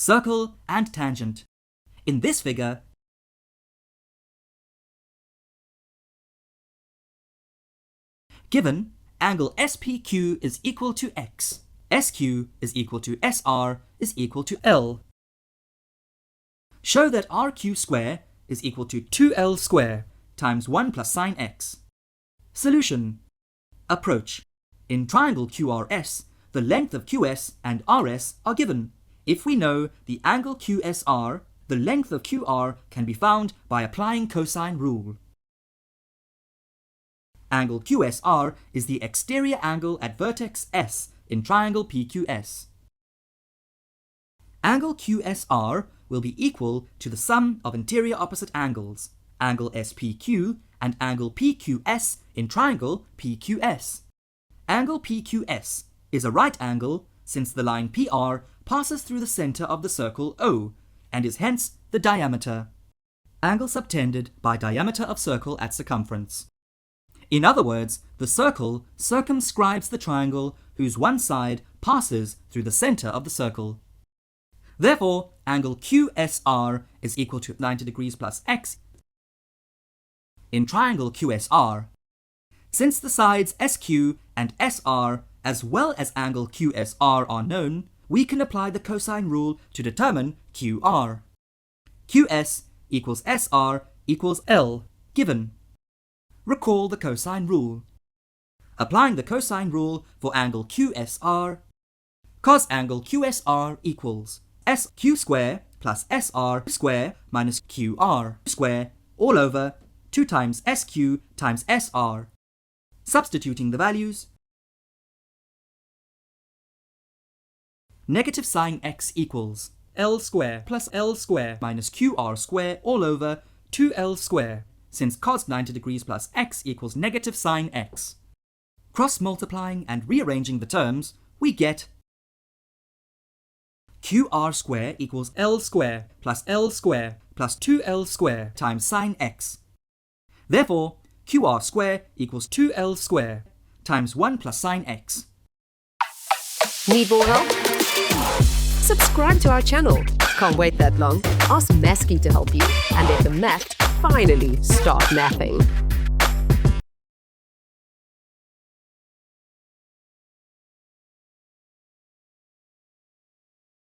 circle and tangent. In this figure, given angle SPQ is equal to x, SQ is equal to SR is equal to L. Show that RQ square is equal to 2L square times 1 plus sine x. Solution. Approach. In triangle QRS, the length of QS and RS are given. If we know the angle QSR, the length of QR can be found by applying cosine rule. Angle QSR is the exterior angle at vertex S in triangle PQS. Angle QSR will be equal to the sum of interior opposite angles, angle SPQ and angle PQS in triangle PQS. Angle PQS is a right angle since the line PR passes through the center of the circle O and is hence the diameter. Angle subtended by diameter of circle at circumference. In other words, the circle circumscribes the triangle whose one side passes through the center of the circle. Therefore, angle QSR is equal to 90 degrees plus x in triangle QSR. Since the sides SQ and SR as well as angle QSR are known, we can apply the cosine rule to determine QR. QS equals SR equals L, given. Recall the cosine rule. Applying the cosine rule for angle QSR, cos angle QSR equals SQ square plus SR square minus QR square all over 2 times SQ times SR. Substituting the values, negative sine x equals L square plus L square minus QR square all over 2L square, since cos 90 degrees plus x equals negative sine x. Cross-multiplying and rearranging the terms, we get QR square equals L square plus 2L square times sine x. Therefore, QR square equals 2L square times 1 plus sine x. Need more help? Subscribe to our channel. Can't wait that long? Ask Mesky to help you and let the math finally start mathing.